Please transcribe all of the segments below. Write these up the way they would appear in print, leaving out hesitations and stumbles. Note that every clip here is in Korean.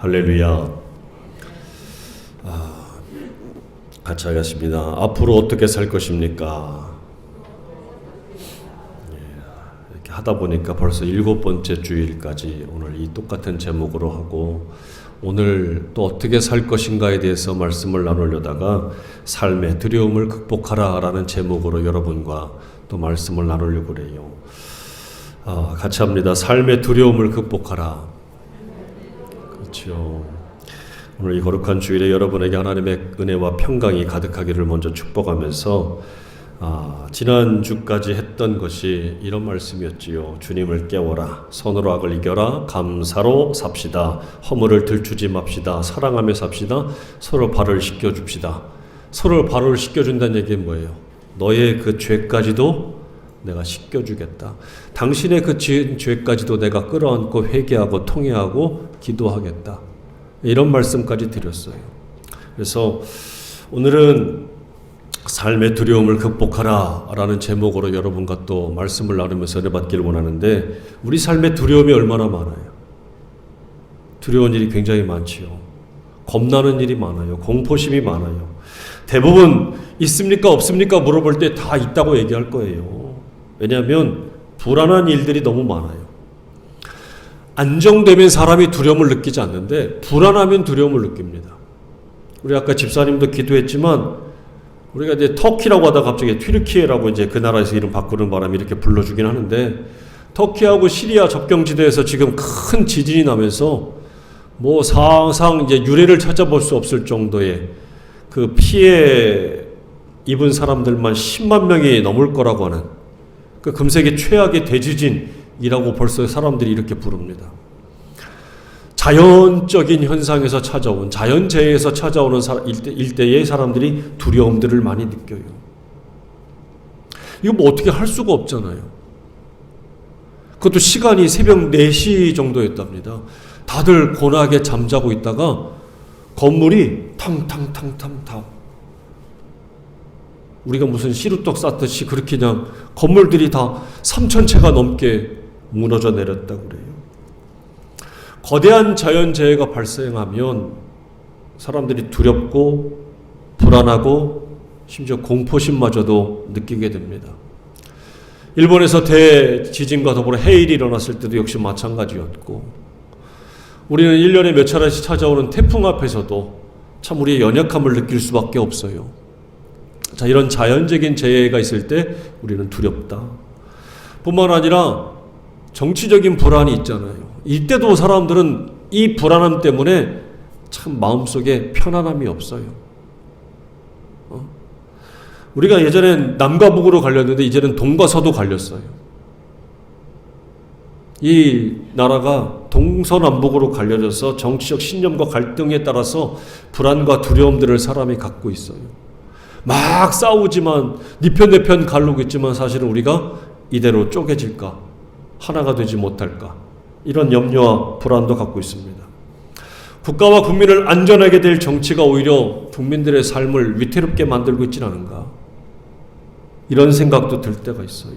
할렐루야. 같이 하겠습니다. 앞으로 어떻게 살 것입니까? 이렇게 하다 보니까 벌써 7번째 주일까지 오늘 이 똑같은 제목으로 하고, 오늘 또 어떻게 살 것인가에 대해서 말씀을 나누려다가 삶의 두려움을 극복하라 라는 제목으로 여러분과 또 말씀을 나누려고 그래요. 같이 합니다. 삶의 두려움을 극복하라. 그렇죠. 오늘 이 거룩한 주일에 여러분에게 하나님의 은혜와 평강이 가득하기를 먼저 축복하면서 지난 주까지 했던 것이 이런 말씀이었지요. 주님을 깨워라. 선으로 악을 이겨라. 감사로 삽시다. 허물을 들추지 맙시다. 사랑하며 삽시다. 서로 발을 씻겨줍시다. 서로 발을 씻겨준다는 얘기는 뭐예요? 너의 그 죄까지도 내가 씻겨주겠다. 당신의 그 지은 죄까지도 내가 끌어안고 회개하고 통회하고 기도하겠다. 이런 말씀까지 드렸어요. 그래서 오늘은 삶의 두려움을 극복하라 라는 제목으로 여러분과 또 말씀을 나누면서 은혜 받기를 원하는데, 우리 삶의 두려움이 얼마나 많아요. 두려운 일이 굉장히 많지요. 겁나는 일이 많아요. 공포심이 많아요. 대부분 있습니까 없습니까 물어볼 때 다 있다고 얘기할 거예요. 왜냐하면 불안한 일들이 너무 많아요. 안정되면 사람이 두려움을 느끼지 않는데 불안하면 두려움을 느낍니다. 우리 아까 집사님도 기도했지만, 우리가 이제 터키라고 하다가 갑자기 튀르키예라고 이제 그 나라에서 이름 바꾸는 바람에 이렇게 불러주긴 하는데, 터키하고 시리아 접경지대에서 지금 큰 지진이 나면서 뭐 상상 이제 유례를 찾아볼 수 없을 정도의 그 피해 입은 사람들만 10만 명이 넘을 거라고 하는 그 금세기 최악의 대지진이라고 벌써 사람들이 이렇게 부릅니다. 자연적인 현상에서 찾아온, 자연재해에서 찾아오는 일대의 사람들이 두려움들을 많이 느껴요. 이거 뭐 어떻게 할 수가 없잖아요. 그것도 시간이 새벽 4시 정도였답니다. 다들 고나게 잠자고 있다가 건물이 탕탕탕탕탕, 우리가 무슨 시루떡 쌌듯이 그렇게 그냥 건물들이 다 3,000채가 넘게 무너져 내렸다고 그래요. 거대한 자연재해가 발생하면 사람들이 두렵고 불안하고 심지어 공포심마저도 느끼게 됩니다. 일본에서 대지진과 더불어 해일이 일어났을 때도 역시 마찬가지였고, 우리는 1년에 몇 차례씩 찾아오는 태풍 앞에서도 참 우리의 연약함을 느낄 수밖에 없어요. 자, 이런 자연적인 재해가 있을 때 우리는 두렵다. 뿐만 아니라 정치적인 불안이 있잖아요. 이때도 사람들은 이 불안함 때문에 참 마음속에 편안함이 없어요. 우리가 예전엔 남과 북으로 갈렸는데 이제는 동과 서도 갈렸어요. 이 나라가 동서남북으로 갈려져서 정치적 신념과 갈등에 따라서 불안과 두려움들을 사람이 갖고 있어요. 막 싸우지만 네 편 내 편 가르고 있지만 사실은 우리가 이대로 쪼개질까, 하나가 되지 못할까, 이런 염려와 불안도 갖고 있습니다. 국가와 국민을 안전하게 될 정치가 오히려 국민들의 삶을 위태롭게 만들고 있지는 않은가, 이런 생각도 들 때가 있어요.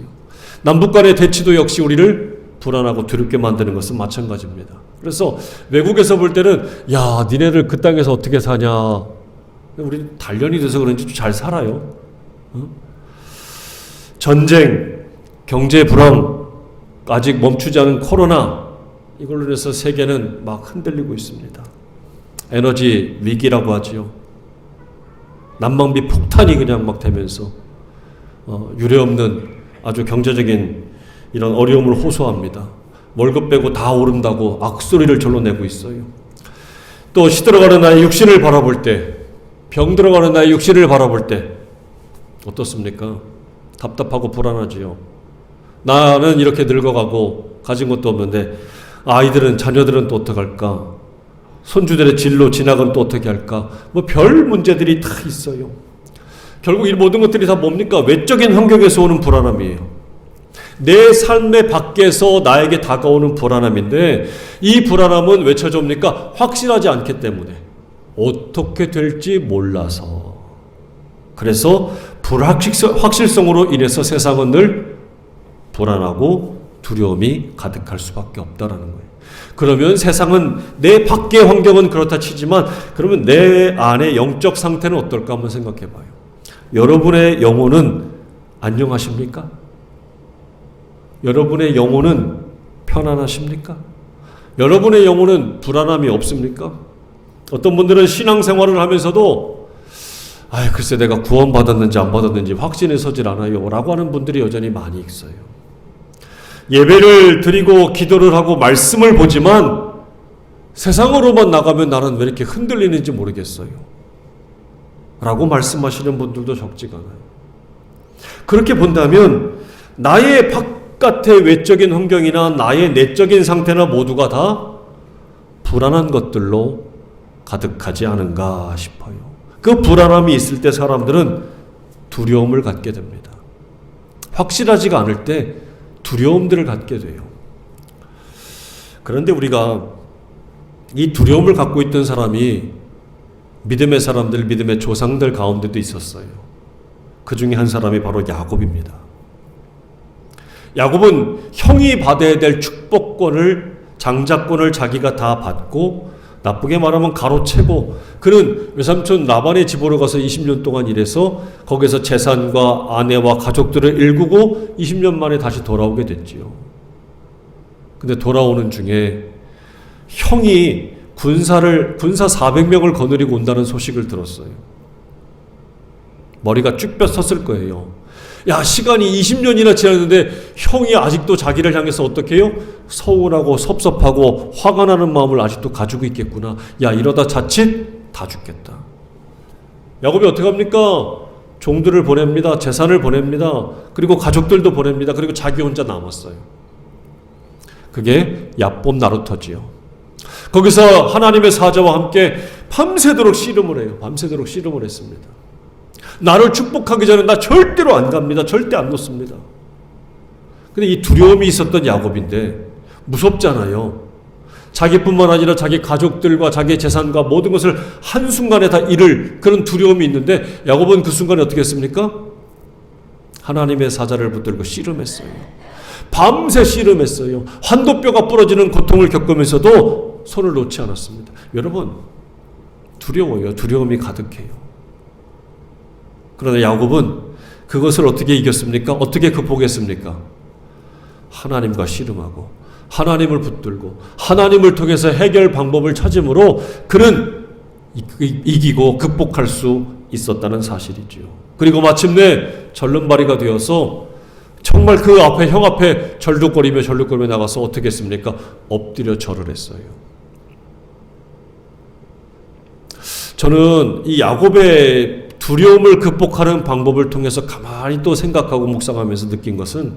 남북 간의 대치도 역시 우리를 불안하고 두렵게 만드는 것은 마찬가지입니다. 그래서 외국에서 볼 때는 야, 니네들 그 땅에서 어떻게 사냐, 우리 단련이 돼서 그런지 잘 살아요. 전쟁, 경제 불황, 아직 멈추지 않은 코로나, 이걸로 인해서 세계는 막 흔들리고 있습니다. 에너지 위기라고 하지요. 난방비 폭탄이 그냥 막 되면서 유례없는 아주 경제적인 이런 어려움을 호소합니다. 월급 빼고 다 오른다고 악소리를 절로 내고 있어요. 또 시들어가는 나의 육신을 바라볼 때, 병 들어가는 나의 육신을 바라볼 때 어떻습니까? 답답하고 불안하지요. 나는 이렇게 늙어가고 가진 것도 없는데 아이들은, 자녀들은 또 어떡할까? 손주들의 진로 진학은 또 어떻게 할까? 뭐 별 문제들이 다 있어요. 결국 이 모든 것들이 다 뭡니까? 외적인 환경에서 오는 불안함이에요. 내 삶의 밖에서 나에게 다가오는 불안함인데, 이 불안함은 왜 찾아옵니까? 확실하지 않기 때문에, 어떻게 될지 몰라서. 그래서 불확실성으로 인해서 세상은 늘 불안하고 두려움이 가득할 수밖에 없다라는 거예요. 그러면 세상은 내 밖의 환경은 그렇다 치지만 그러면 내 안의 영적 상태는 어떨까 한번 생각해 봐요. 여러분의 영혼은 안녕하십니까? 여러분의 영혼은 편안하십니까? 여러분의 영혼은 불안함이 없습니까? 어떤 분들은 신앙생활을 하면서도 글쎄 내가 구원받았는지 안 받았는지 확신이 서질 않아요 라고 하는 분들이 여전히 많이 있어요. 예배를 드리고 기도를 하고 말씀을 보지만 세상으로만 나가면 나는 왜 이렇게 흔들리는지 모르겠어요 라고 말씀하시는 분들도 적지가 않아요. 그렇게 본다면 나의 바깥의 외적인 환경이나 나의 내적인 상태나 모두가 다 불안한 것들로 가득하지 않은가 싶어요. 그 불안함이 있을 때 사람들은 두려움을 갖게 됩니다. 확실하지가 않을 때 두려움들을 갖게 돼요. 그런데 우리가 이 두려움을 갖고 있던 사람이 믿음의 사람들, 믿음의 조상들 가운데도 있었어요. 그 중에 한 사람이 바로 야곱입니다. 야곱은 형이 받아야 될 축복권을, 장자권을 자기가 다 받고 나쁘게 말하면 가로채고 그는 외삼촌 라반의 집으로 가서 20년 동안 일해서 거기서 재산과 아내와 가족들을 일구고 20년 만에 다시 돌아오게 됐지요. 근데 돌아오는 중에 형이 군사 400명을 거느리고 온다는 소식을 들었어요. 머리가 쭉 뼈 섰을 거예요. 야, 시간이 20년이나 지났는데 형이 아직도 자기를 향해서 어떻게 해요? 서운하고 섭섭하고 화가 나는 마음을 아직도 가지고 있겠구나. 야, 이러다 자칫 다 죽겠다. 야곱이 어떻게 합니까? 종들을 보냅니다. 재산을 보냅니다. 그리고 가족들도 보냅니다. 그리고 자기 혼자 남았어요. 그게 야봇 나루터지요. 거기서 하나님의 사자와 함께 밤새도록 씨름을 해요. 밤새도록 씨름을 했습니다. 나를 축복하기 전에 나 절대로 안 갑니다. 절대 안 놓습니다. 근데 이 두려움이 있었던 야곱인데 무섭잖아요. 자기뿐만 아니라 자기 가족들과 자기 재산과 모든 것을 한순간에 다 잃을 그런 두려움이 있는데 야곱은 그 순간에 어떻게 했습니까? 하나님의 사자를 붙들고 씨름했어요. 밤새 씨름했어요. 환도뼈가 부러지는 고통을 겪으면서도 손을 놓지 않았습니다. 여러분, 두려워요. 두려움이 가득해요. 그러나 야곱은 그것을 어떻게 이겼습니까? 어떻게 극복했습니까? 하나님과 씨름하고 하나님을 붙들고 하나님을 통해서 해결 방법을 찾음으로 그는 이기고 극복할 수 있었다는 사실이지요. 그리고 마침내 절름발이가 되어서 정말 그 앞에 형 앞에 절룩거리며 나가서 어떻게 했습니까? 엎드려 절을 했어요. 저는 이 야곱의 두려움을 극복하는 방법을 통해서 가만히 또 생각하고 묵상하면서 느낀 것은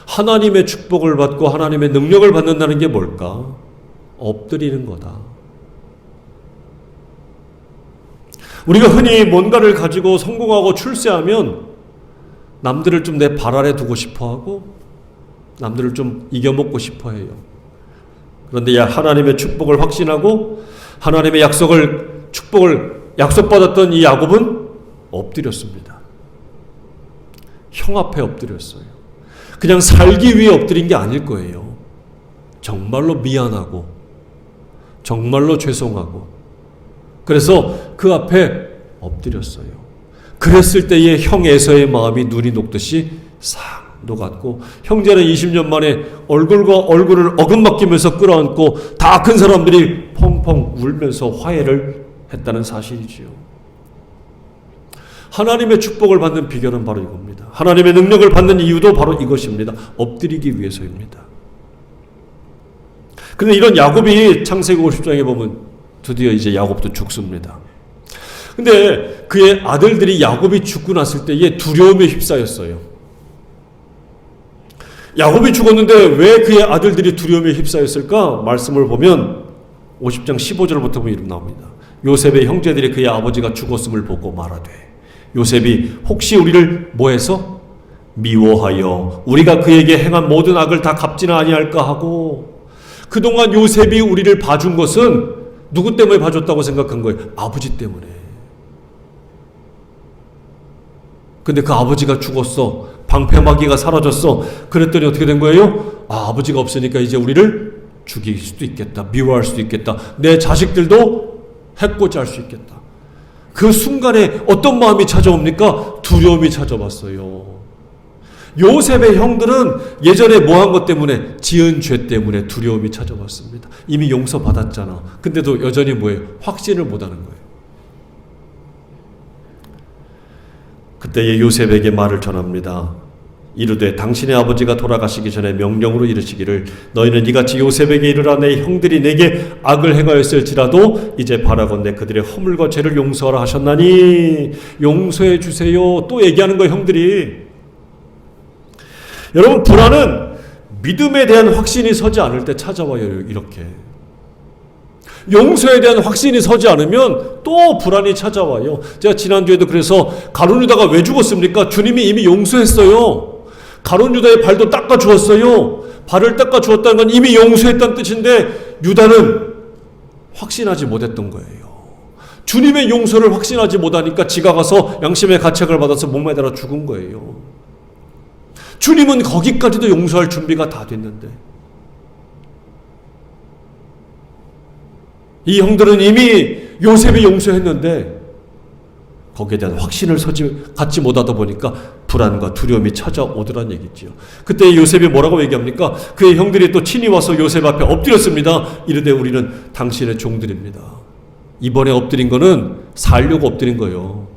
하나님의 축복을 받고 하나님의 능력을 받는다는 게 뭘까? 엎드리는 거다. 우리가 흔히 뭔가를 가지고 성공하고 출세하면 남들을 좀 내 발 아래 두고 싶어하고 남들을 좀 이겨먹고 싶어해요. 그런데 하나님의 축복을 확신하고 하나님의 축복을 약속받았던 이 야곱은 엎드렸습니다. 형 앞에 엎드렸어요. 그냥 살기 위해 엎드린 게 아닐 거예요. 정말로 미안하고 정말로 죄송하고 그래서 그 앞에 엎드렸어요. 그랬을 때의 형 에서의 마음이 눈이 녹듯이 싹 녹았고 형제는 20년 만에 얼굴과 얼굴을 어금맞기면서 끌어안고 다 큰 사람들이 펑펑 울면서 화해를 했다는 사실이지요. 하나님의 축복을 받는 비결은 바로 이겁니다. 하나님의 능력을 받는 이유도 바로 이것입니다. 엎드리기 위해서입니다. 그런데 이런 야곱이 창세기 50장에 보면 드디어 이제 야곱도 죽습니다. 근데 그의 아들들이 야곱이 죽고 났을 때의 두려움에 휩싸였어요. 야곱이 죽었는데 왜 그의 아들들이 두려움에 휩싸였을까? 말씀을 보면 50장 15절부터 보면 이렇게 나옵니다. 요셉의 형제들이 그의 아버지가 죽었음을 보고 말하되 요셉이 혹시 우리를 뭐해서 미워하여 우리가 그에게 행한 모든 악을 다 갚지는 아니할까 하고 그동안 요셉이 우리를 봐준 것은 누구 때문에 봐줬다고 생각한 거예요? 아버지 때문에. 근데 그 아버지가 죽었어. 방패막이가 사라졌어. 그랬더니 어떻게 된 거예요? 아버지가 없으니까 이제 우리를 죽일 수도 있겠다. 미워할 수도 있겠다. 내 자식들도 해코지 할 수 있겠다. 그 순간에 어떤 마음이 찾아옵니까? 두려움이 찾아왔어요. 요셉의 형들은 예전에 뭐한 것 때문에, 지은 죄 때문에 두려움이 찾아왔습니다. 이미 용서받았잖아. 근데도 여전히 뭐예요? 확신을 못하는 거예요. 그때에 요셉에게 말을 전합니다. 이르되 당신의 아버지가 돌아가시기 전에 명령으로 이르시기를 너희는 이같이 요셉에게 이르라 내 형들이 내게 악을 행하였을지라도 이제 바라건대 그들의 허물과 죄를 용서하라 하셨나니 용서해 주세요. 또 얘기하는 거예요, 형들이. 여러분, 불안은 믿음에 대한 확신이 서지 않을 때 찾아와요. 이렇게 용서에 대한 확신이 서지 않으면 또 불안이 찾아와요. 제가 지난주에도 그래서 가룟 유다가 왜 죽었습니까? 주님이 이미 용서했어요. 가룟 유다의 발도 닦아 주었어요. 발을 닦아 주었다는 건 이미 용서했다는 뜻인데 유다는 확신하지 못했던 거예요. 주님의 용서를 확신하지 못하니까 지가 가서 양심의 가책을 받아서 목매달아 죽은 거예요. 주님은 거기까지도 용서할 준비가 다 됐는데 이 형들은 이미 요셉이 용서했는데 거기에 대한 확신을 갖지 못하다 보니까 불안과 두려움이 찾아오더란 얘기지요. 그때 요셉이 뭐라고 얘기합니까? 그의 형들이 또 친히 와서 요셉 앞에 엎드렸습니다. 이르되 우리는 당신의 종들입니다. 이번에 엎드린 거는 살려고 엎드린 거예요.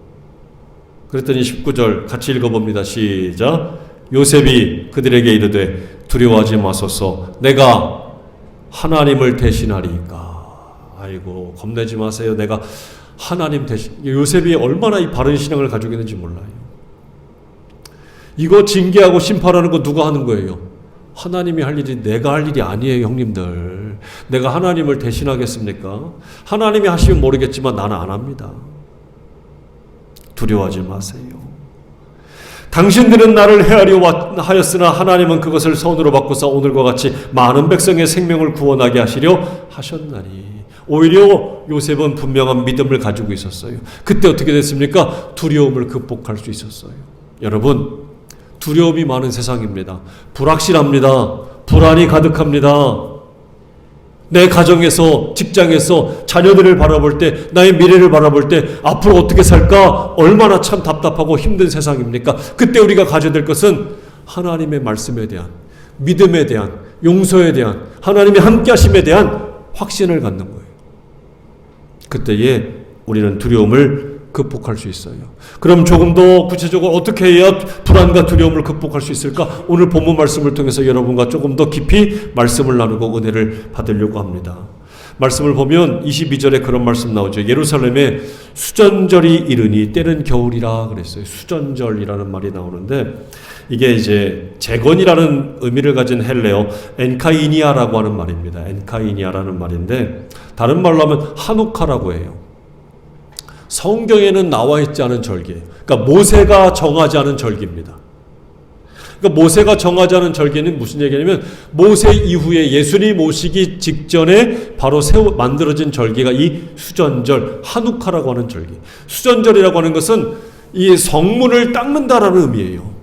그랬더니 19절 같이 읽어봅니다. 시작. 요셉이 그들에게 이르되 두려워하지 마소서 내가 하나님을 대신하리이까. 아이고, 겁내지 마세요. 내가 하나님 대신. 요셉이 얼마나 이 바른 신앙을 가지고 있는지 몰라요. 이거 징계하고 심판하는 거 누가 하는 거예요? 하나님이 할 일이 내가 할 일이 아니에요, 형님들. 내가 하나님을 대신하겠습니까? 하나님이 하시면 모르겠지만 나는 안 합니다. 두려워하지 마세요. 당신들은 나를 헤아려 하였으나 하나님은 그것을 선으로 바꾸사 오늘과 같이 많은 백성의 생명을 구원하게 하시려 하셨나니. 오히려 요셉은 분명한 믿음을 가지고 있었어요. 그때 어떻게 됐습니까? 두려움을 극복할 수 있었어요. 여러분, 두려움이 많은 세상입니다. 불확실합니다. 불안이 가득합니다. 내 가정에서, 직장에서 자녀들을 바라볼 때, 나의 미래를 바라볼 때 앞으로 어떻게 살까? 얼마나 참 답답하고 힘든 세상입니까? 그때 우리가 가져야 될 것은 하나님의 말씀에 대한, 믿음에 대한, 용서에 대한, 하나님의 함께 하심에 대한 확신을 갖는 거예요. 그때에 우리는 두려움을 극복할 수 있어요. 그럼 조금 더 구체적으로 어떻게 해야 불안과 두려움을 극복할 수 있을까? 오늘 본문 말씀을 통해서 여러분과 조금 더 깊이 말씀을 나누고 은혜를 받으려고 합니다. 말씀을 보면 22절에 그런 말씀 나오죠. 예루살렘에 수전절이 이르니 때는 겨울이라 그랬어요. 수전절이라는 말이 나오는데 이게 이제 재건이라는 의미를 가진 헬레어 엔카이니아라고 하는 말입니다. 엔카이니아라는 말인데 다른 말로 하면 하누카라고 해요. 성경에는 나와 있지 않은 절기예요. 그러니까 모세가 정하지 않은 절기입니다. 그러니까 모세가 정하지 않은 절기는 무슨 얘기냐면 모세 이후에 예수님 오시기 직전에 바로 만들어진 절기가 이 수전절, 하누카라고 하는 절기. 수전절이라고 하는 것은 이 성문을 닦는다라는 의미예요.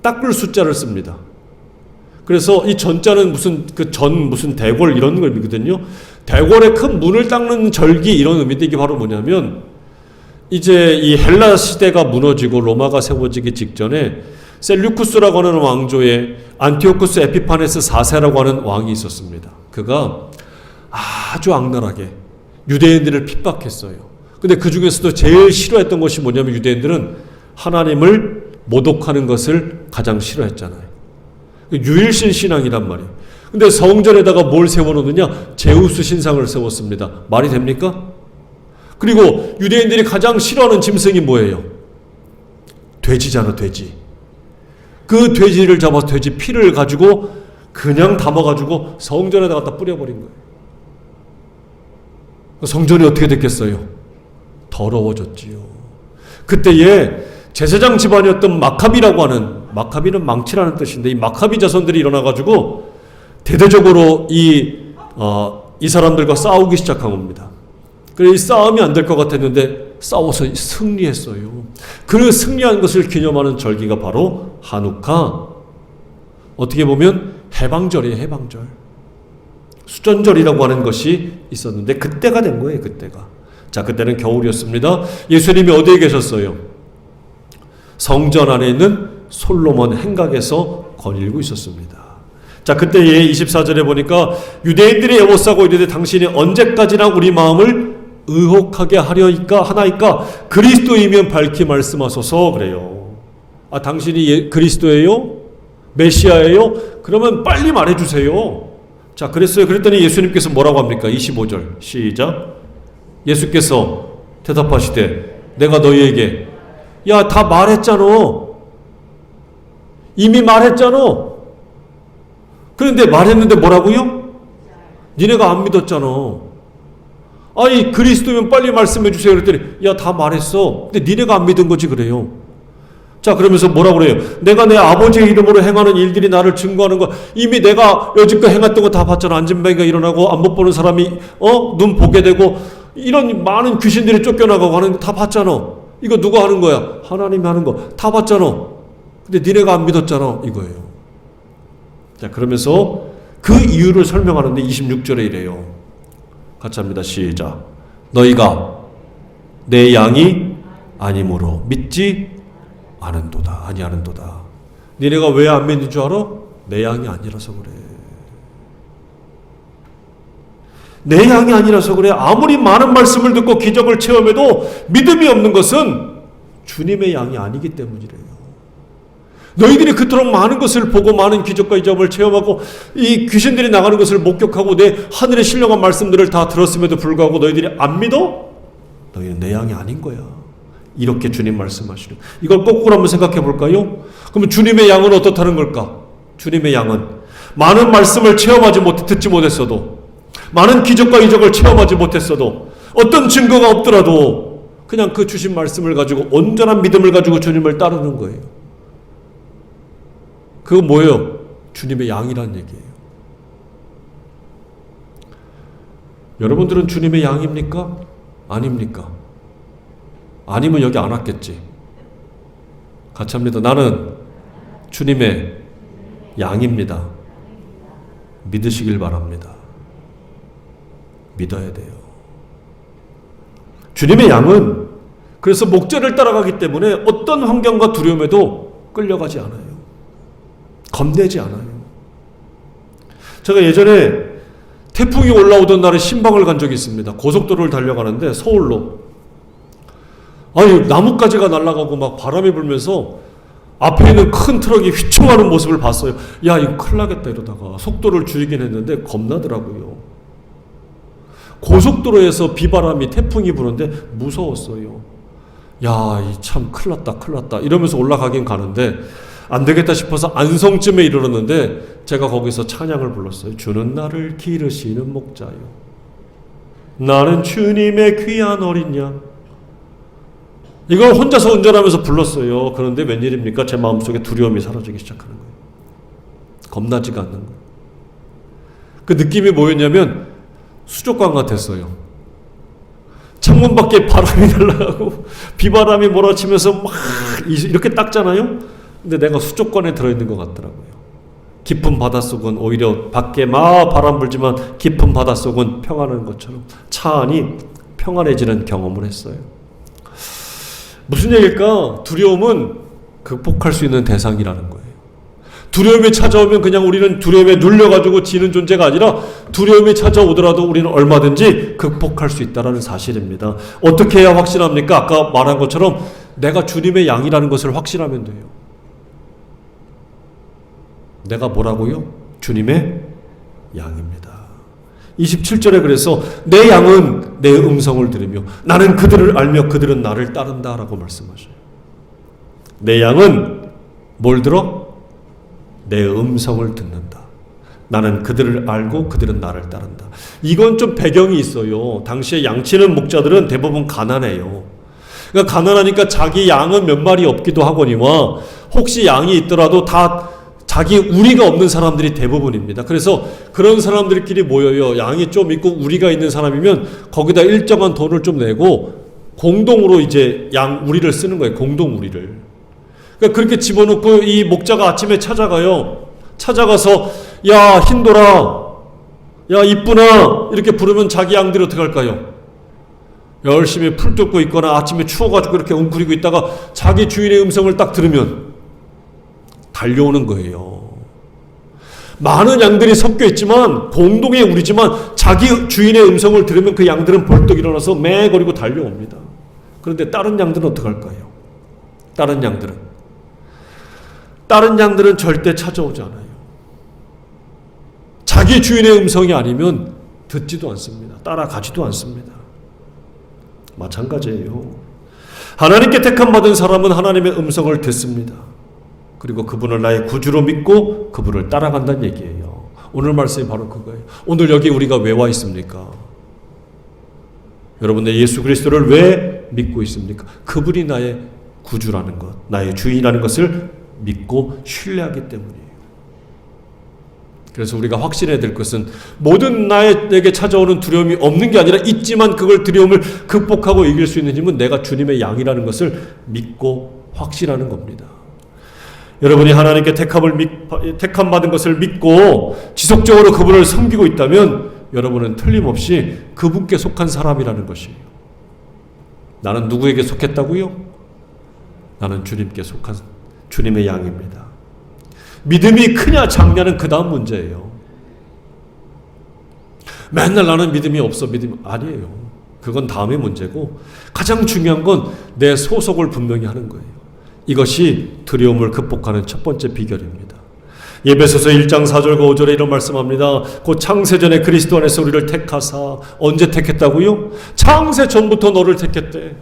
닦을 숫자를 씁니다. 그래서 이 전자는 무슨 무슨 대궐 이런 의미거든요. 대궐의 큰 문을 닦는 절기 이런 의미인데 이게 바로 뭐냐면 이제 이 헬라 시대가 무너지고 로마가 세워지기 직전에 셀류쿠스라고 하는 왕조에 안티오쿠스 에피파네스 4세라고 하는 왕이 있었습니다. 그가 아주 악랄하게 유대인들을 핍박했어요. 근데 그 중에서도 제일 싫어했던 것이 뭐냐면 유대인들은 하나님을 모독하는 것을 가장 싫어했잖아요. 유일신 신앙이란 말이에요. 근데 성전에다가 뭘 세워놓느냐? 제우스 신상을 세웠습니다. 말이 됩니까? 그리고 유대인들이 가장 싫어하는 짐승이 뭐예요? 돼지잖아, 돼지. 그 돼지를 잡아서 돼지 피를 가지고 그냥 담아가지고 성전에다 갖다 뿌려버린 거예요. 성전이 어떻게 됐겠어요? 더러워졌지요. 그때에 제사장 집안이었던 마카비라고 하는, 마카비는 망치라는 뜻인데 이 마카비 자손들이 일어나가지고 대대적으로 이 사람들과 싸우기 시작한 겁니다. 그래서 이 싸움이 안 될 것 같았는데 싸워서 승리했어요. 그 승리한 것을 기념하는 절기가 바로 하누카. 어떻게 보면 해방절이에요, 해방절. 수전절이라고 하는 것이 있었는데 그때가 된 거예요. 그때가. 자, 그때는 겨울이었습니다. 예수님이 어디에 계셨어요? 성전 안에 있는 솔로몬 행각에서 거닐고 있었습니다. 자, 그때의 24절에 보니까 유대인들이 애워싸고 이르되 당신이 언제까지나 우리 마음을 의혹하게 하나이까 그리스도이면 밝히 말씀하소서 그래요. 아, 당신이 그리스도예요? 메시아예요? 그러면 빨리 말해주세요. 자, 그랬더니 예수님께서 뭐라고 합니까? 25절 시작. 예수께서 대답하시되 내가 너희에게 야, 다 말했잖아. 이미 말했잖아. 그런데 말했는데 뭐라고요? 니네가 안 믿었잖아. 아니, 그리스도면 빨리 말씀해 주세요. 그랬더니 야, 다 말했어. 근데 니네가 안 믿은 거지 그래요. 자, 그러면서 뭐라고 그래요? 내가 내 아버지의 이름으로 행하는 일들이 나를 증거하는 거 이미 내가 여지껏 행했던 거 다 봤잖아. 안진뱅이가 일어나고 안 못 보는 사람이 눈 보게 되고 이런 많은 귀신들이 쫓겨나가고 하는 거 다 봤잖아. 이거 누가 하는 거야? 하나님이 하는 거 다 봤잖아. 근데 니네가 안 믿었잖아. 이거예요. 자, 그러면서 그 이유를 설명하는데 26절에 이래요. 같이 합니다. 시작. 너희가 내 양이 아니므로 믿지 아니하는도다. 니네가 왜 안 믿는 줄 알아? 내 양이 아니라서 그래. 내 양이 아니라서 그래. 아무리 많은 말씀을 듣고 기적을 체험해도 믿음이 없는 것은 주님의 양이 아니기 때문이래요. 너희들이 그토록 많은 것을 보고 많은 기적과 이적을 체험하고 이 귀신들이 나가는 것을 목격하고 내 하늘의 신령한 말씀들을 다 들었음에도 불구하고 너희들이 안 믿어? 너희는 내 양이 아닌 거야. 이렇게 주님 말씀하시는. 이걸 거꾸로 한번 생각해 볼까요? 그러면 주님의 양은 어떻다는 걸까? 주님의 양은 많은 말씀을 듣지 못했어도 많은 기적과 이적을 체험하지 못했어도 어떤 증거가 없더라도 그냥 그 주신 말씀을 가지고 온전한 믿음을 가지고 주님을 따르는 거예요. 그거 뭐예요? 주님의 양이라는 얘기예요. 여러분들은 주님의 양입니까? 아닙니까? 아니면 여기 안 왔겠지. 같이 합니다. 나는 주님의 양입니다. 믿으시길 바랍니다. 믿어야 돼요. 주님의 양은 그래서 목자를 따라가기 때문에 어떤 환경과 두려움에도 끌려가지 않아요. 겁내지 않아요. 제가 예전에 태풍이 올라오던 날에 신방을 간 적이 있습니다. 고속도로를 달려가는데 서울로. 아니, 나뭇가지가 날아가고 막 바람이 불면서 앞에 있는 큰 트럭이 휘청하는 모습을 봤어요. 야, 이거 큰일 나겠다 이러다가 속도를 줄이긴 했는데 겁나더라고요. 고속도로에서 비바람이 태풍이 부는데 무서웠어요. 야, 참 큰일 났다 이러면서 올라가긴 가는데 안 되겠다 싶어서 안성쯤에 이르렀는데 제가 거기서 찬양을 불렀어요. 주는 나를 기르시는 목자요. 나는 주님의 귀한 어린 양. 이걸 혼자서 운전하면서 불렀어요. 그런데 웬일입니까? 제 마음속에 두려움이 사라지기 시작하는 거예요. 겁나지가 않는 거예요. 그 느낌이 뭐였냐면 수족관 같았어요. 창문 밖에 바람이 날아가고 비바람이 몰아치면서 막 이렇게 닦잖아요. 근데 내가 수족관에 들어있는 것 같더라고요. 깊은 바닷속은 오히려 밖에 막 바람 불지만 깊은 바닷속은 평안한 것처럼 차 안이 평안해지는 경험을 했어요. 무슨 얘기일까? 두려움은 극복할 수 있는 대상이라는 거예요. 두려움이 찾아오면 그냥 우리는 두려움에 눌려가지고 지는 존재가 아니라 두려움이 찾아오더라도 우리는 얼마든지 극복할 수 있다는 사실입니다. 어떻게 해야 확신합니까? 아까 말한 것처럼 내가 주님의 양이라는 것을 확신하면 돼요. 내가 뭐라고요? 주님의 양입니다. 27절에 그래서 내 양은 내 음성을 들으며 나는 그들을 알며 그들은 나를 따른다 라고 말씀하셔요. 내 양은 뭘 들어? 내 음성을 듣는다. 나는 그들을 알고 그들은 나를 따른다. 이건 좀 배경이 있어요. 당시에 양치는 목자들은 대부분 가난해요. 그러니까 가난하니까 자기 양은 몇 마리 없기도 하거니와 혹시 양이 있더라도 다 자기 우리가 없는 사람들이 대부분입니다. 그래서 그런 사람들끼리 모여요. 양이 좀 있고 우리가 있는 사람이면 거기다 일정한 돈을 좀 내고 공동으로 이제 양 우리를 쓰는 거예요. 공동 우리를. 그러니까 그렇게 집어넣고 이 목자가 아침에 찾아가요. 찾아가서 야 흰돌아 야 이쁘나 이렇게 부르면 자기 양들이 어떻게 할까요? 열심히 풀 뜯고 있거나 아침에 추워가지고 이렇게 웅크리고 있다가 자기 주인의 음성을 딱 들으면 달려오는 거예요. 많은 양들이 섞여 있지만 공동의 우리지만 자기 주인의 음성을 들으면 그 양들은 벌떡 일어나서 매거리고 달려옵니다. 그런데 다른 양들은 어떻게 할까요? 다른 양들은 절대 찾아오지 않아요. 자기 주인의 음성이 아니면 듣지도 않습니다. 따라가지도 않습니다. 마찬가지예요. 하나님께 택함받은 사람은 하나님의 음성을 듣습니다. 그리고 그분을 나의 구주로 믿고 그분을 따라간다는 얘기예요. 오늘 말씀이 바로 그거예요. 오늘 여기 우리가 왜 와 있습니까? 여러분, 내 예수 그리스도를 왜 믿고 있습니까? 그분이 나의 구주라는 것, 나의 주인이라는 것을 믿고 신뢰하기 때문이에요. 그래서 우리가 확신해야 될 것은 모든 나에게 찾아오는 두려움이 없는 게 아니라 있지만 그걸 두려움을 극복하고 이길 수 있는 힘은 내가 주님의 양이라는 것을 믿고 확신하는 겁니다. 여러분이 하나님께 택함 받은 것을 믿고 지속적으로 그분을 섬기고 있다면 여러분은 틀림없이 그분께 속한 사람이라는 것이에요. 나는 누구에게 속했다고요? 나는 주님께 속한 주님의 양입니다. 믿음이 크냐 작냐는 그 다음 문제예요. 맨날 나는 믿음이 없어 아니에요. 그건 다음의 문제고 가장 중요한 건 내 소속을 분명히 하는 거예요. 이것이 두려움을 극복하는 첫 번째 비결입니다. 에베소서 1장 4절과 5절에 이런 말씀합니다. 곧 창세전에 그리스도 안에서 우리를 택하사 언제 택했다고요? 창세 전부터 너를 택했대.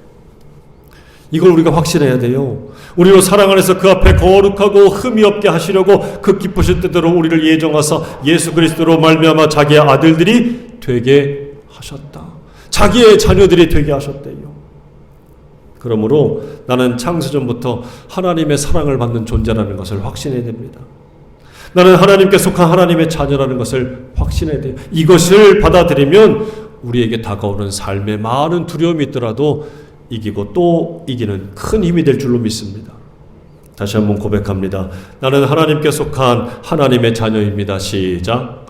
이걸 우리가 확신해야 돼요. 우리로 사랑 안에서 그 앞에 거룩하고 흠이 없게 하시려고 그 기쁘신 뜻대로 우리를 예정하사 예수 그리스도로 말미암아 자기의 아들들이 되게 하셨다. 자기의 자녀들이 되게 하셨대요. 그러므로 나는 창세전부터 하나님의 사랑을 받는 존재라는 것을 확신해야 됩니다. 나는 하나님께 속한 하나님의 자녀라는 것을 확신해야 돼요. 이것을 받아들이면 우리에게 다가오는 삶에 많은 두려움이 있더라도 이기고 또 이기는 큰 힘이 될 줄로 믿습니다. 다시 한번 고백합니다. 나는 하나님께 속한 하나님의 자녀입니다. 시작.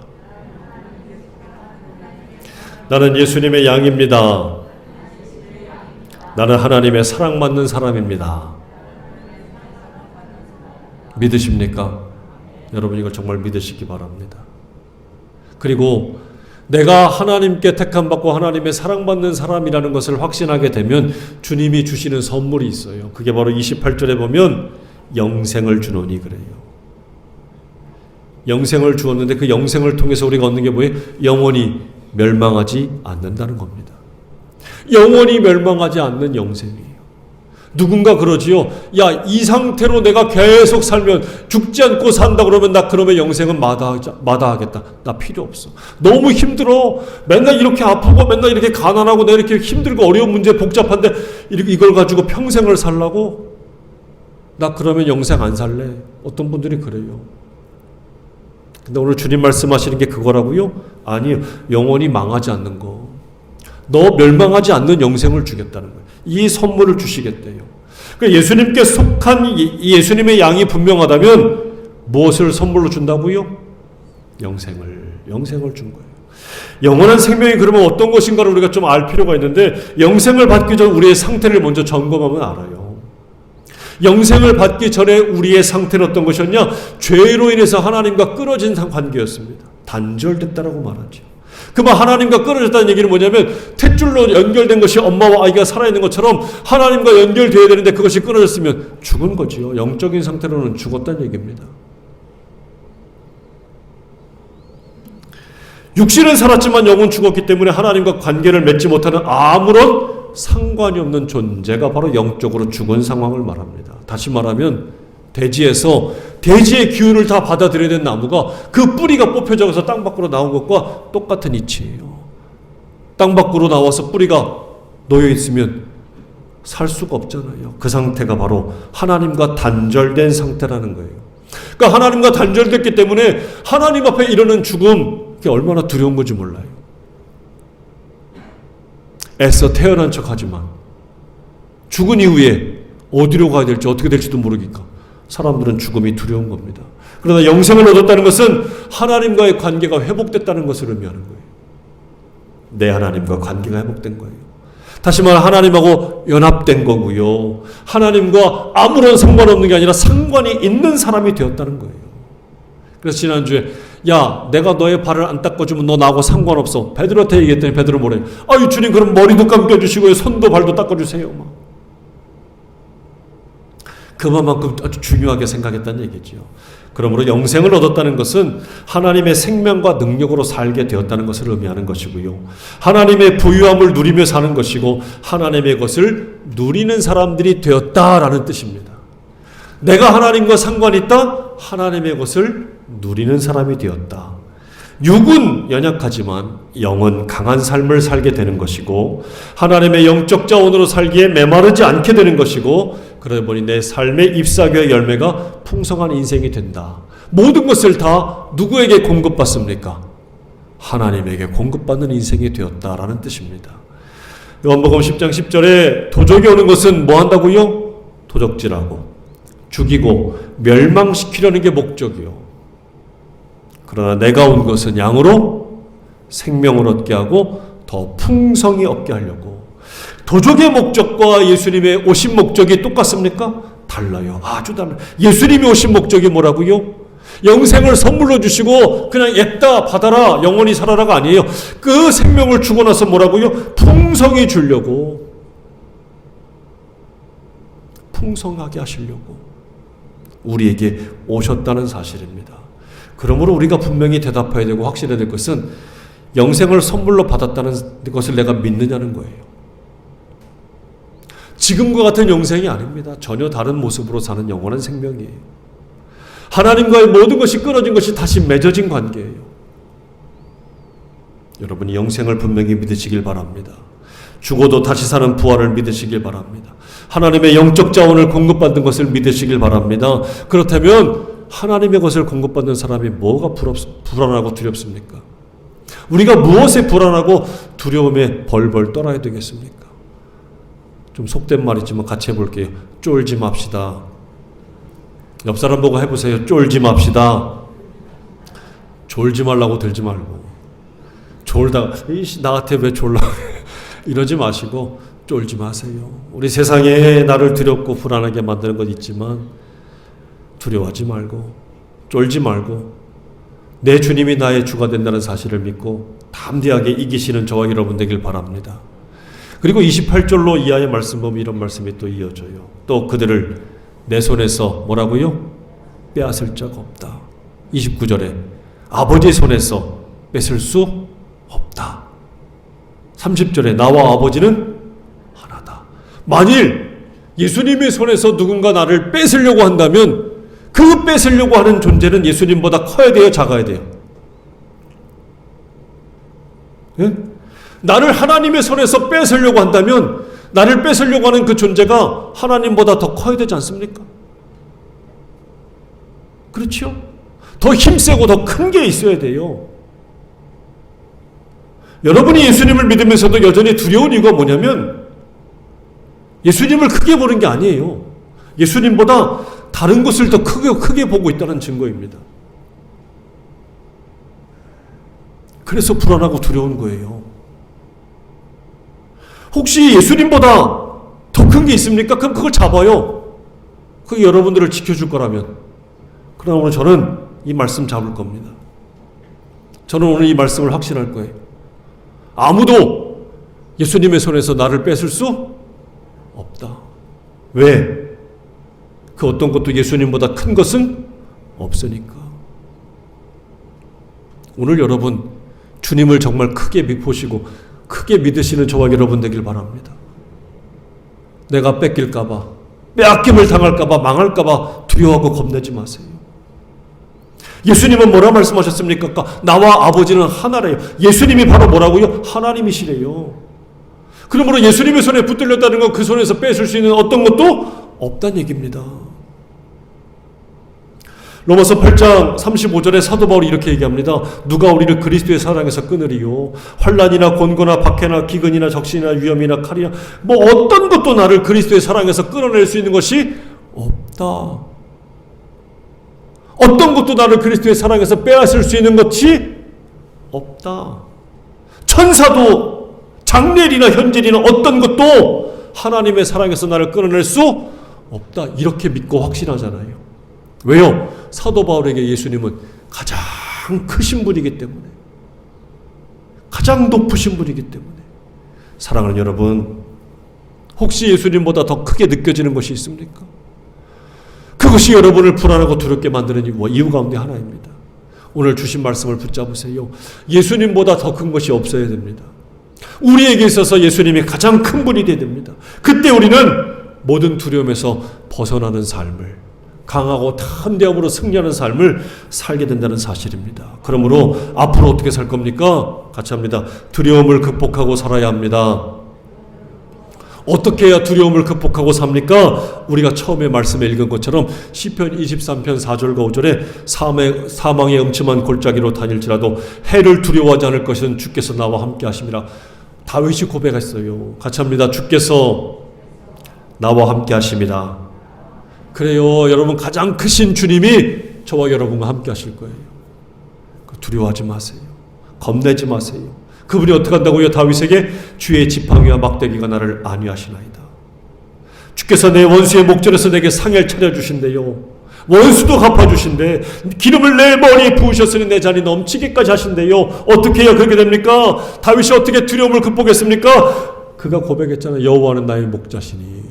나는 예수님의 양입니다. 나는 하나님의 사랑받는 사람입니다. 믿으십니까? 여러분 이걸 정말 믿으시기 바랍니다. 그리고 내가 하나님께 택함받고 하나님의 사랑받는 사람이라는 것을 확신하게 되면 주님이 주시는 선물이 있어요. 그게 바로 28절에 보면 영생을 주노니 그래요. 영생을 주었는데 그 영생을 통해서 우리가 얻는 게 뭐예요? 영원히 멸망하지 않는다는 겁니다. 영원히 멸망하지 않는 영생이에요. 누군가 그러지요. 야, 이 상태로 내가 계속 살면 죽지 않고 산다 그러면 나 그러면 영생은 마다하겠다. 나 필요 없어. 너무 힘들어. 맨날 이렇게 아프고 맨날 이렇게 가난하고 내가 이렇게 힘들고 어려운 문제 복잡한데 이걸 가지고 평생을 살라고? 나 그러면 영생 안 살래. 어떤 분들이 그래요. 근데 오늘 주님 말씀하시는 게 그거라고요? 아니요. 영원히 망하지 않는 거. 너 멸망하지 않는 영생을 주겠다는 거예요. 이 선물을 주시겠대요. 그러니까 예수님께 속한 예수님의 양이 분명하다면 무엇을 선물로 준다고요? 영생을 준 거예요. 영원한 생명이 그러면 어떤 것인가를 우리가 좀 알 필요가 있는데 영생을 받기 전 우리의 상태를 먼저 점검하면 알아요. 영생을 받기 전에 우리의 상태는 어떤 것이었냐? 죄로 인해서 하나님과 끊어진 관계였습니다. 단절됐다라고 말하죠. 그만 하나님과 끊어졌다는 얘기는 뭐냐면 탯줄로 연결된 것이 엄마와 아이가 살아있는 것처럼 하나님과 연결되어야 되는데 그것이 끊어졌으면 죽은 거지요. 영적인 상태로는 죽었다는 얘기입니다. 육신은 살았지만 영은 죽었기 때문에 하나님과 관계를 맺지 못하는 아무런 상관이 없는 존재가 바로 영적으로 죽은 상황을 말합니다. 다시 말하면 대지에서 대지의 기운을 다 받아들여야 되는 나무가 그 뿌리가 뽑혀져서 땅 밖으로 나온 것과 똑같은 이치예요. 땅 밖으로 나와서 뿌리가 놓여 있으면 살 수가 없잖아요. 그 상태가 바로 하나님과 단절된 상태라는 거예요. 그러니까 하나님과 단절됐기 때문에 하나님 앞에 이르는 죽음, 그게 얼마나 두려운 건지 몰라요. 애써 태어난 척하지만 죽은 이후에 어디로 가야 될지 어떻게 될지도 모르니까 사람들은 죽음이 두려운 겁니다. 그러나 영생을 얻었다는 것은 하나님과의 관계가 회복됐다는 것을 의미하는 거예요. 내 하나님과 관계가 회복된 거예요. 다시 말해 하나님하고 연합된 거고요. 하나님과 아무런 상관없는 게 아니라 상관이 있는 사람이 되었다는 거예요. 그래서 지난주에 야 내가 너의 발을 안 닦아주면 너 나하고 상관없어. 베드로한테 얘기했더니 베드로 뭐래요? 아유 주님 그럼 머리도 감겨주시고 손도 발도 닦아주세요. 막. 그만큼 아주 중요하게 생각했다는 얘기죠. 그러므로 영생을 얻었다는 것은 하나님의 생명과 능력으로 살게 되었다는 것을 의미하는 것이고요. 하나님의 부유함을 누리며 사는 것이고 하나님의 것을 누리는 사람들이 되었다라는 뜻입니다. 내가 하나님과 상관이 있다? 하나님의 것을 누리는 사람이 되었다. 육은 연약하지만 영은 강한 삶을 살게 되는 것이고 하나님의 영적 자원으로 살기에 메마르지 않게 되는 것이고 그러다 보니 내 삶의 잎사귀와 열매가 풍성한 인생이 된다. 모든 것을 다 누구에게 공급받습니까? 하나님에게 공급받는 인생이 되었다라는 뜻입니다. 요한복음 10장 10절에 도적이 오는 것은 뭐 한다고요? 도적질하고 죽이고 멸망시키려는 게 목적이요. 그러나 내가 온 것은 양으로 생명을 얻게 하고 더 풍성히 얻게 하려고. 도적의 목적과 예수님의 오신 목적이 똑같습니까? 달라요. 아주 달라요. 예수님이 오신 목적이 뭐라고요? 영생을 선물로 주시고 그냥 액다 받아라 영원히 살아라가 아니에요. 그 생명을 주고 나서 뭐라고요? 풍성히 주려고. 풍성하게 하시려고 우리에게 오셨다는 사실입니다. 그러므로 우리가 분명히 대답해야 되고 확실해야 될 것은 영생을 선물로 받았다는 것을 내가 믿느냐는 거예요. 지금과 같은 영생이 아닙니다. 전혀 다른 모습으로 사는 영원한 생명이에요. 하나님과의 모든 것이 끊어진 것이 다시 맺어진 관계예요. 여러분이 영생을 분명히 믿으시길 바랍니다. 죽어도 다시 사는 부활을 믿으시길 바랍니다. 하나님의 영적 자원을 공급받는 것을 믿으시길 바랍니다. 그렇다면 하나님의 것을 공급받는 사람이 뭐가 불안하고 두렵습니까? 우리가 무엇에 불안하고 두려움에 벌벌 떨어야 되겠습니까? 좀 속된 말이지만 같이 해볼게요. 쫄지 맙시다. 옆 사람 보고 해보세요. 쫄지 맙시다. 졸지 말라고 들지 말고. 졸다가 나한테 왜 졸라 이러지 마시고 쫄지 마세요. 우리 세상에 나를 두렵고 불안하게 만드는 것 있지만 두려워하지 말고 쫄지 말고 내 주님이 나의 주가 된다는 사실을 믿고 담대하게 이기시는 저와 여러분 되길 바랍니다. 그리고 28절로 이하의 말씀 보면 이런 말씀이 또 이어져요. 또 그들을 내 손에서 뭐라고요? 빼앗을 적 없다. 29절에 아버지의 손에서 뺏을 수 없다. 30절에 나와 아버지는 하나다. 만일 예수님의 손에서 누군가 나를 뺏으려고 한다면 그 뺏으려고 하는 존재는 예수님보다 커야 돼요? 작아야 돼요? 예? 나를 하나님의 손에서 뺏으려고 한다면 나를 뺏으려고 하는 그 존재가 하나님보다 더 커야 되지 않습니까? 그렇죠? 더 힘세고 더 큰 게 있어야 돼요. 여러분이 예수님을 믿으면서도 여전히 두려운 이유가 뭐냐면 예수님을 크게 보는 게 아니에요. 예수님보다 다른 것을 더 크게 보고 있다는 증거입니다. 그래서 불안하고 두려운 거예요. 혹시 예수님보다 더 큰 게 있습니까? 그럼 그걸 잡아요. 그게 여러분들을 지켜줄 거라면. 그러나 오늘 저는 이 말씀 잡을 겁니다. 저는 오늘 이 말씀을 확신할 거예요. 아무도 예수님의 손에서 나를 뺏을 수 없다. 왜? 그 어떤 것도 예수님보다 큰 것은 없으니까. 오늘 여러분 주님을 정말 크게 보시고 크게 믿으시는 저와 여러분 되길 바랍니다. 내가 뺏길까봐, 빼앗김을 당할까봐, 망할까봐 두려워하고 겁내지 마세요. 예수님은 뭐라 말씀하셨습니까? 나와 아버지는 하나래요. 예수님이 바로 뭐라고요? 하나님이시래요. 그러므로 예수님의 손에 붙들렸다는 건 그 손에서 뺏을 수 있는 어떤 것도 없다는 얘기입니다. 로마서 8장 35절에 사도 바울이 이렇게 얘기합니다. 누가 우리를 그리스도의 사랑에서 끊으리요? 환난이나 곤고나 박해나 기근이나 적신이나 위험이나 칼이나 뭐 어떤 것도 나를 그리스도의 사랑에서 끊어낼 수 있는 것이 없다. 어떤 것도 나를 그리스도의 사랑에서 빼앗을 수 있는 것이 없다. 천사도 장례일이나 현질이나 어떤 것도 하나님의 사랑에서 나를 끊어낼 수 없다. 이렇게 믿고 확신하잖아요. 왜요? 사도 바울에게 예수님은 가장 크신 분이기 때문에, 가장 높으신 분이기 때문에. 사랑하는 여러분, 혹시 예수님보다 더 크게 느껴지는 것이 있습니까? 그것이 여러분을 불안하고 두렵게 만드는 이유 가운데 하나입니다. 오늘 주신 말씀을 붙잡으세요. 예수님보다 더 큰 것이 없어야 됩니다. 우리에게 있어서 예수님이 가장 큰 분이 되어야 됩니다. 그때 우리는 모든 두려움에서 벗어나는 삶을, 강하고 탄대함으로 승리하는 삶을 살게 된다는 사실입니다. 그러므로 앞으로 어떻게 살 겁니까? 같이 합니다. 두려움을 극복하고 살아야 합니다. 어떻게 해야 두려움을 극복하고 삽니까? 우리가 처음에 말씀에 읽은 것처럼 시편 23편 4절과 5절에 사망의 음침한 골짜기로 다닐지라도 해를 두려워하지 않을 것은 주께서 나와 함께 하심이라. 다윗이 고백했어요. 같이 합니다. 주께서 나와 함께 하심이라. 그래요. 여러분, 가장 크신 주님이 저와 여러분과 함께 하실 거예요. 두려워하지 마세요. 겁내지 마세요. 그분이 어떻게 한다고요? 다윗에게 주의 지팡이와 막대기가 나를 안위하시나이다. 주께서 내 원수의 목전에서 내게 상을 차려주신대요. 원수도 갚아주신대. 기름을 내 머리에 부으셨으니 내 잔이 넘치기까지 하신대요. 어떻게 해야 그렇게 됩니까? 다윗이 어떻게 두려움을 극복했습니까? 그가 고백했잖아요. 여호와는 나의 목자시니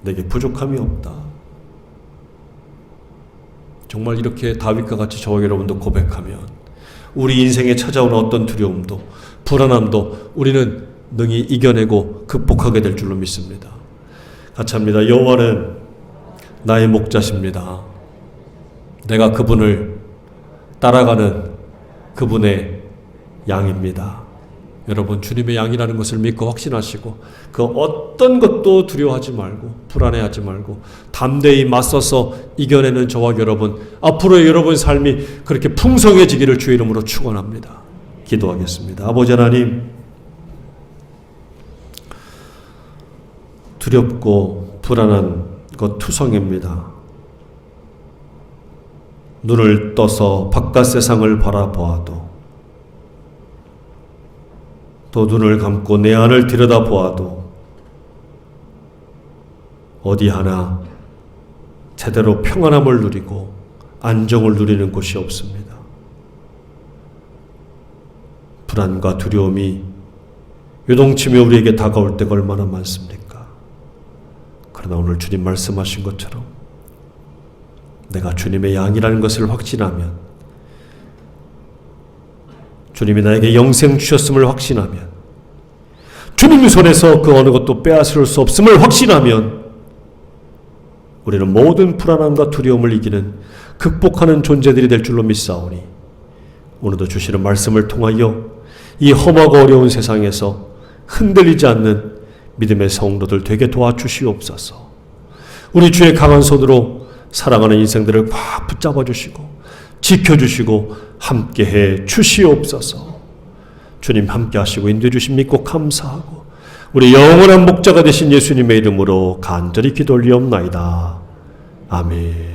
내게 부족함이 없다. 정말 이렇게 다윗과 같이 저와 여러분도 고백하면 우리 인생에 찾아오는 어떤 두려움도 불안함도 우리는 능히 이겨내고 극복하게 될 줄로 믿습니다. 같이 합니다. 여호와는 나의 목자십니다. 내가 그분을 따라가는 그분의 양입니다. 여러분, 주님의 양이라는 것을 믿고 확신하시고 그 어떤 것도 두려워하지 말고 불안해하지 말고 담대히 맞서서 이겨내는 저와 여러분, 앞으로의 여러분 삶이 그렇게 풍성해지기를 주의 이름으로 축원합니다. 기도하겠습니다. 아버지 하나님, 두렵고 불안한 것 투성입니다. 눈을 떠서 바깥 세상을 바라보아도 또 눈을 감고 내 안을 들여다보아도 어디 하나 제대로 평안함을 누리고 안정을 누리는 곳이 없습니다. 불안과 두려움이 요동치며 우리에게 다가올 때가 얼마나 많습니까? 그러나 오늘 주님 말씀하신 것처럼 내가 주님의 양이라는 것을 확신하면, 주님이 나에게 영생 주셨음을 확신하면, 주님 손에서 그 어느 것도 빼앗을 수 없음을 확신하면 우리는 모든 불안함과 두려움을 이기는 극복하는 존재들이 될 줄로 믿사오니 오늘도 주시는 말씀을 통하여 이 험하고 어려운 세상에서 흔들리지 않는 믿음의 성도들 되게 도와주시옵소서. 우리 주의 강한 손으로 사랑하는 인생들을 꽉 붙잡아 주시고 지켜주시고 함께해 주시옵소서. 주님 함께 하시고 인도해 주심 믿고 감사하고 우리 영원한 목자가 되신 예수님의 이름으로 간절히 기도 올리옵나이다. 아멘.